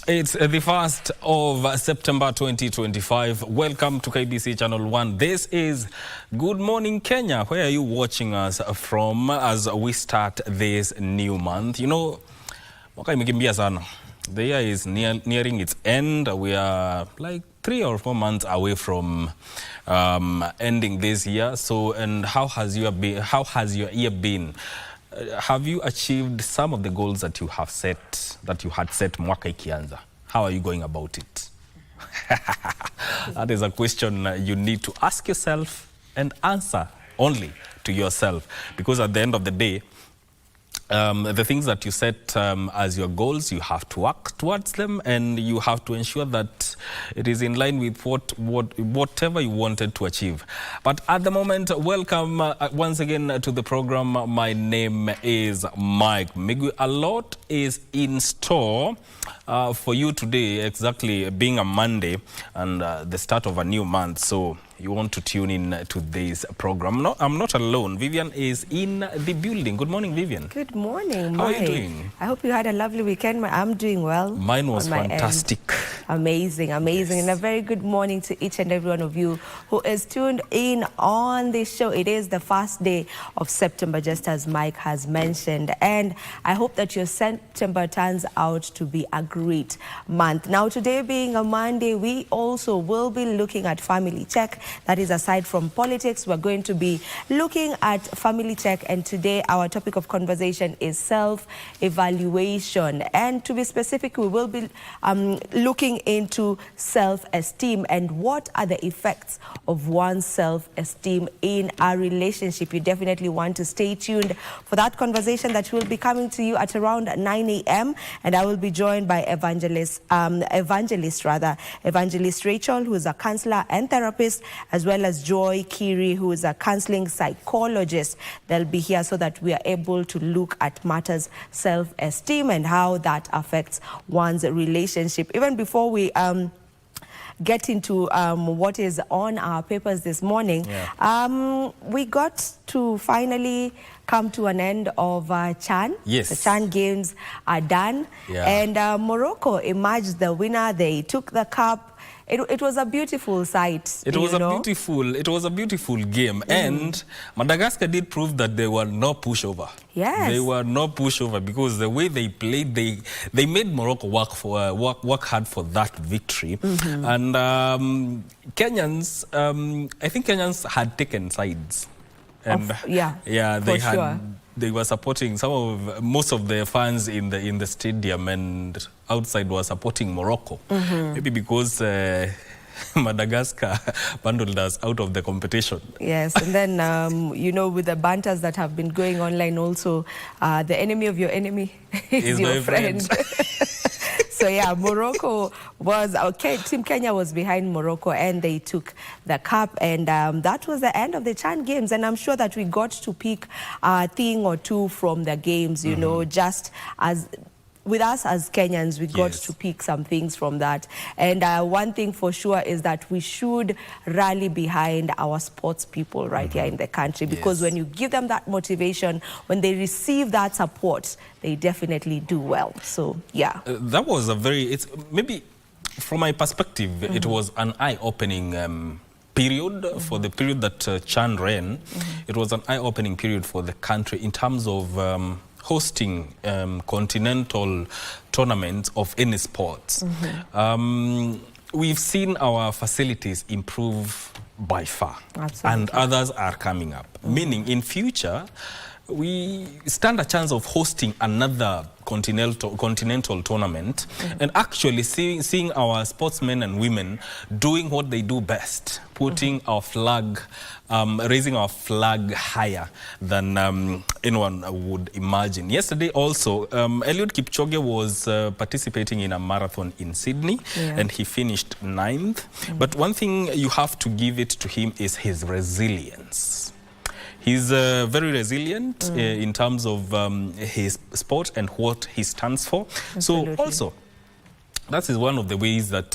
It's the 1st of September 2025. Welcome to KBC Channel 1. This is Good Morning Kenya. Where are you watching us from as we start this new month? You know, mwaka imekimbia sana. The year is nearing its end. We are like 3 or 4 months away from ending this year. So, and how has your year been? Have you achieved some of the goals that you have set, that you had set mwaka ikianza? How are you going about it? That is a question you need to ask yourself and answer only to yourself. Because at the end of the day, the things that you set as your goals, you have to work towards them, and you have to ensure that it is in line with whatever you wanted to achieve. But at the moment, welcome once again to the program. My name is Mike Migui. A lot is in store for you today, exactly being a Monday and the start of a new month. So you want to tune in to this program. No, I'm not alone. Vivian is in the building. Good morning, Vivian. Good morning, Mike. How are you doing? I hope you had a lovely weekend. I'm doing well. Mine was fantastic. Amazing, amazing. Yes. And a very good morning to each and every one of you who is tuned in on this show. It is the first day of September, just as Mike has mentioned. And I hope that your September turns out to be a great month. Now, today being a Monday, we also will be looking at Family Check. That is, aside from politics, we're going to be looking at Family Check, and today our topic of conversation is self-evaluation. And to be specific, we will be looking into self-esteem and what are the effects of one's self-esteem in a relationship. You definitely want to stay tuned for that conversation that will be coming to you at around 9 a.m. And I will be joined by Evangelist Rachel, who is a counselor and therapist, as well as Joy Kiri, who is a counseling psychologist. They'll be here so that we are able to look at matters self-esteem and how that affects one's relationship. Even before we get into what is on our papers this morning, we got to finally come to an end of CHAN. Yes. The CHAN games are done. Yeah. And Morocco emerged the winner. They took the cup. It was a beautiful sight. It was a beautiful game. And Madagascar did prove that they were no pushover. Yes. They were no pushover because the way they played, they made Morocco work hard for that victory. And Kenyans, I think Kenyans had taken sides. And they were supporting most of the fans in the stadium, and outside were supporting Morocco. Maybe because Madagascar bundled us out of the competition. Yes, and then you know, with the banters that have been going online also, the enemy of your enemy is your friend. So yeah, Morocco was, Team Kenya was behind Morocco, and they took the cup, and that was the end of the CHAN games. And I'm sure that we got to pick a thing or two from the games, you know, just as with us as Kenyans, we got to pick some things from that. And one thing for sure is that we should rally behind our sports people right here in the country, because when you give them that motivation, when they receive that support, they definitely do well. So, yeah. That was maybe from my perspective, it was an eye-opening period for the period that CHAN ran. It was an eye-opening period for the country in terms of hosting continental tournaments of any sports. We've seen our facilities improve by far. Absolutely. And others are coming up. Meaning in future, we stand a chance of hosting another continental tournament and actually seeing our sportsmen and women doing what they do best, putting our flag, raising our flag higher than anyone would imagine. Yesterday also, Eliud Kipchoge was participating in a marathon in Sydney, and he finished 9th. But one thing you have to give it to him is his resilience. He's very resilient in terms of his sport and what he stands for. Absolutely. So also, that is one of the ways that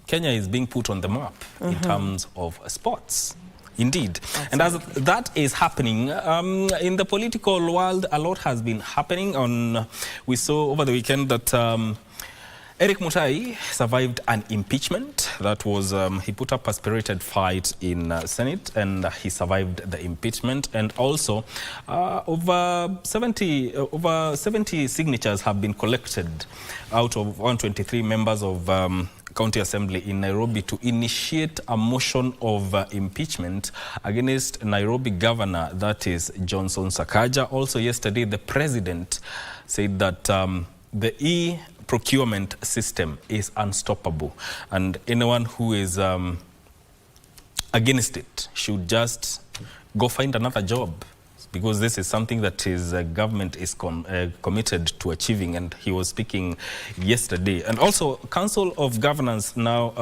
Kenya is being put on the map in terms of sports. Indeed. Absolutely. And as that is happening, in the political world, a lot has been happening. We saw over the weekend that Eric Mutai survived an impeachment. That was, he put up a spirited fight in Senate, and he survived the impeachment. And also, over 70 signatures have been collected out of 123 members of County Assembly in Nairobi to initiate a motion of impeachment against Nairobi Governor, that is Johnson Sakaja. Also yesterday, the President said that the e-procurement system is unstoppable, and anyone who is against it should just go find another job, because this is something that his government is committed to achieving. And he was speaking yesterday. And also, Council of Governors now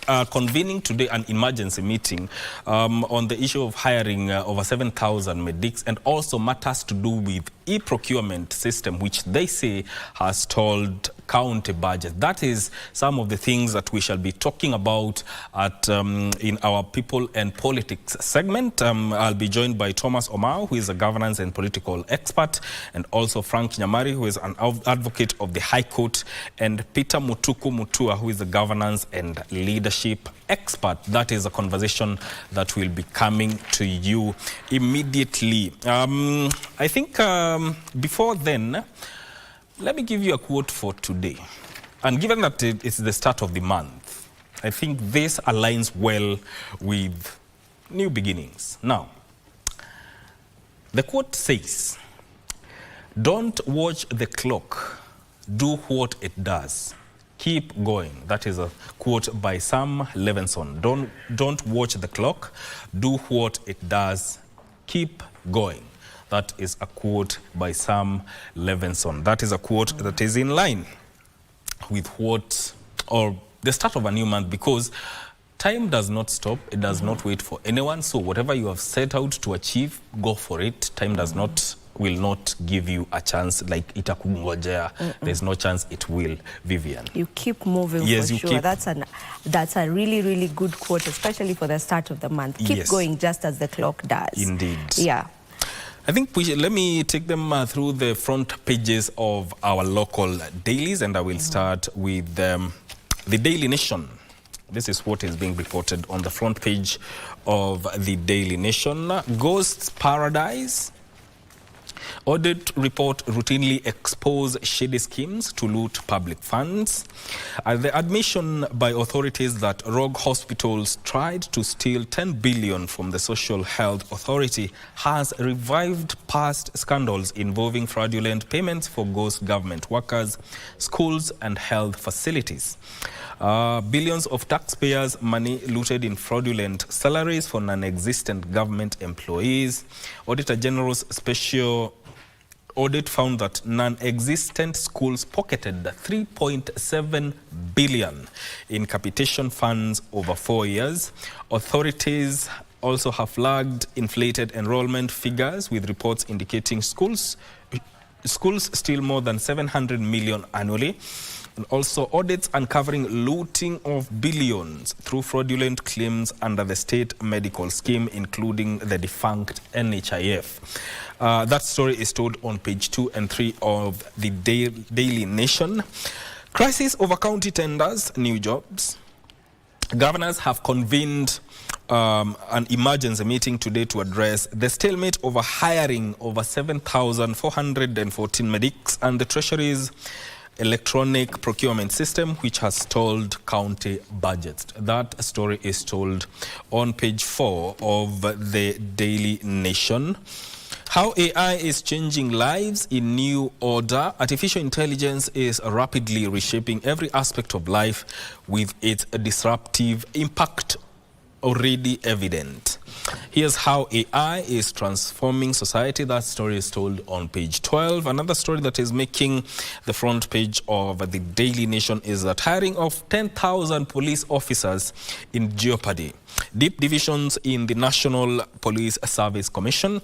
are convening today an emergency meeting on the issue of hiring over 7,000 medics, and also matters to do with e-procurement system, which they say has stalled county budget. That is some of the things that we shall be talking about at in our People and Politics segment. I'll be joined by Thomas Omao, who is a governance and political expert, and also Frank Nyamari, who is an advocate of the High Court, and Peter Mutuku Mutua, who is a governance and leadership expert. That is a conversation that will be coming to you immediately. I think before then, let me give you a quote for today. And given that it's the start of the month, I think this aligns well with new beginnings. Now, the quote says, "Don't watch the clock, do what it does. Keep going." That is a quote by Sam Levinson. Don't watch the clock, do what it does, keep going. That is a quote by Sam Levinson. That is a quote that is in line with what, or the start of a new month, because time does not stop. It does not wait for anyone. So whatever you have set out to achieve, go for it. Time will not give you a chance like itakungojea. There's no chance it will, Vivian. You keep moving, yes, for sure. That's a really, really good quote, especially for the start of the month. Keep going just as the clock does. Indeed. Yeah. I think let me take them through the front pages of our local dailies, and I will start with the Daily Nation. This is what is being reported on the front page of the Daily Nation. Ghosts Paradise. Audit report routinely expose shady schemes to loot public funds. The admission by authorities that rogue hospitals tried to steal 10 billion from the Social Health Authority has revived past scandals involving fraudulent payments for ghost government workers, schools and health facilities. Billions of taxpayers' money looted in fraudulent salaries for non-existent government employees. Auditor General's special audit found that non-existent schools pocketed 3.7 billion in capitation funds over 4 years. Authorities also have flagged inflated enrollment figures, with reports indicating schools steal more than 700 million annually. And also audits uncovering looting of billions through fraudulent claims under the state medical scheme, including the defunct NHIF. That story is told on page 2 and 3 of the Daily Nation. Crisis over county tenders, new jobs. Governors have convened an emergency meeting today to address the stalemate over hiring over 7,414 medics and the Treasury's electronic procurement system, which has stalled county budgets. That story is told on page 4 of the Daily Nation. How AI is changing lives in new order. Artificial intelligence is rapidly reshaping every aspect of life, with its disruptive impact already evident. Here's how AI is transforming society. That story is told on page 12. Another story that is making the front page of the Daily Nation is that hiring of 10,000 police officers in jeopardy. Deep divisions in the National Police Service Commission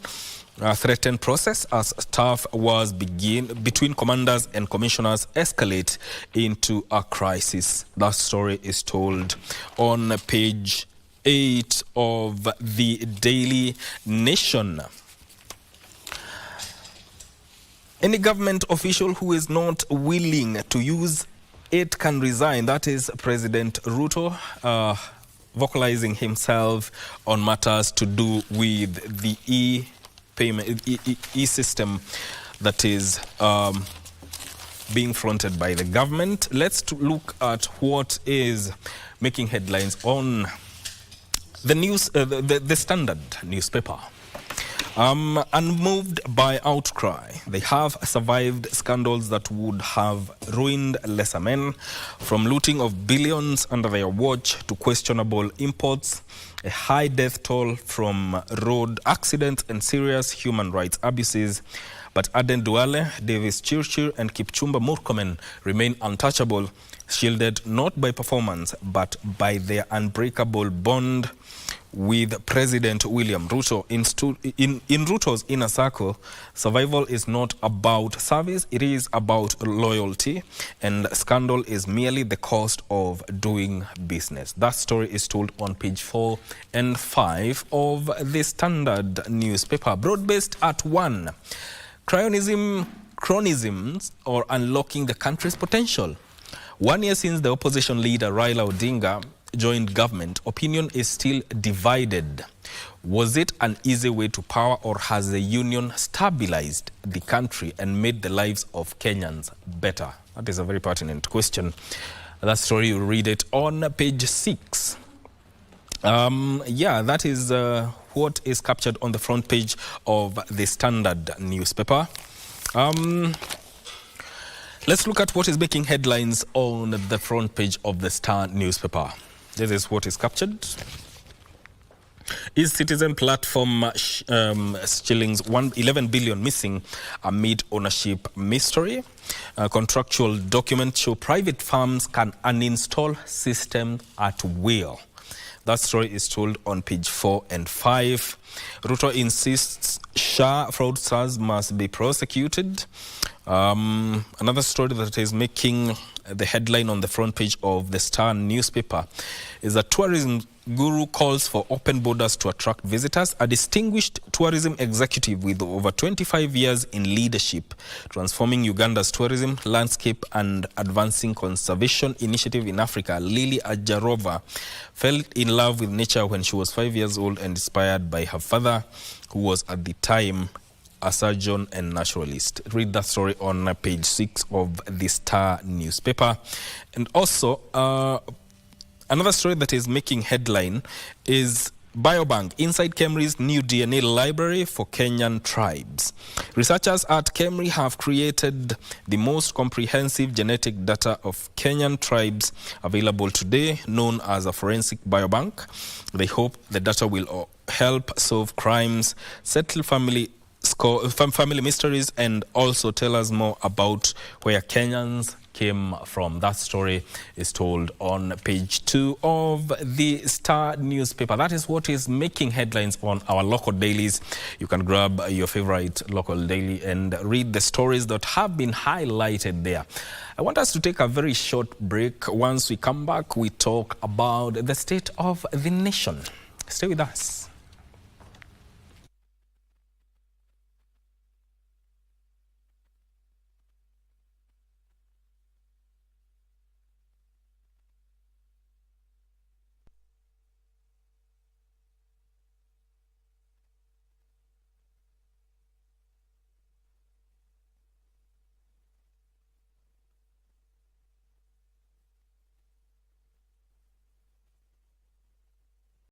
threaten process as staff wars between commanders and commissioners escalate into a crisis. That story is told on page 8 of the Daily Nation. Any government official who is not willing to use it can resign. That is President Ruto vocalizing himself on matters to do with the e-payment, e-system that is being fronted by the government. Let's look at what is making headlines on the news, the Standard newspaper. Unmoved by outcry, they have survived scandals that would have ruined lesser men, from looting of billions under their watch to questionable imports, a high death toll from road accidents and serious human rights abuses. But Aden Duale, Davis Chirchir and Kipchumba Murkomen remain untouchable, shielded not by performance but by their unbreakable bond with President William Ruto. In Ruto's inner circle, survival is not about service, it is about loyalty, and scandal is merely the cost of doing business. That story is told on page 4 and 5 of the Standard newspaper. Broad-based at 1. Cronyisms or unlocking the country's potential. 1 year since the opposition leader Raila Odinga joined government, opinion is still divided. Was it an easy way to power, or has the union stabilized the country and made the lives of Kenyans better? That is a very pertinent question. That story, you read it on page 6. That is what is captured on the front page of the Standard newspaper. Let's look at what is making headlines on the front page of the Star newspaper. This is what is captured. Is Citizen platform shillings 11 billion missing amid ownership mystery? Contractual documents show private firms can uninstall system at will. That story is told on page 4 and 5. Ruto insists SHA fraudsters must be prosecuted. Another story that is making the headline on the front page of the Star newspaper is that tourism guru calls for open borders to attract visitors. A distinguished tourism executive with over 25 years in leadership, transforming Uganda's tourism landscape and advancing conservation initiative in Africa, Lily Ajarova, fell in love with nature when she was 5 years old and inspired by her father, who was at the time a surgeon and naturalist. Read that story on page 6 of the Star newspaper. And also, another story that is making headline is Biobank inside Kemri's new DNA library for Kenyan tribes. Researchers at Kemri have created the most comprehensive genetic data of Kenyan tribes available today, known as a forensic biobank. They hope the data will help solve crimes, settle family mysteries, and also tell us more about where Kenyans came from. That story is told on page 2 of the Star newspaper. That is what is making headlines on our local dailies. You can grab your favorite local daily and read the stories that have been highlighted there. I want us to take a very short break. Once we come back, we talk about the state of the nation. Stay with us.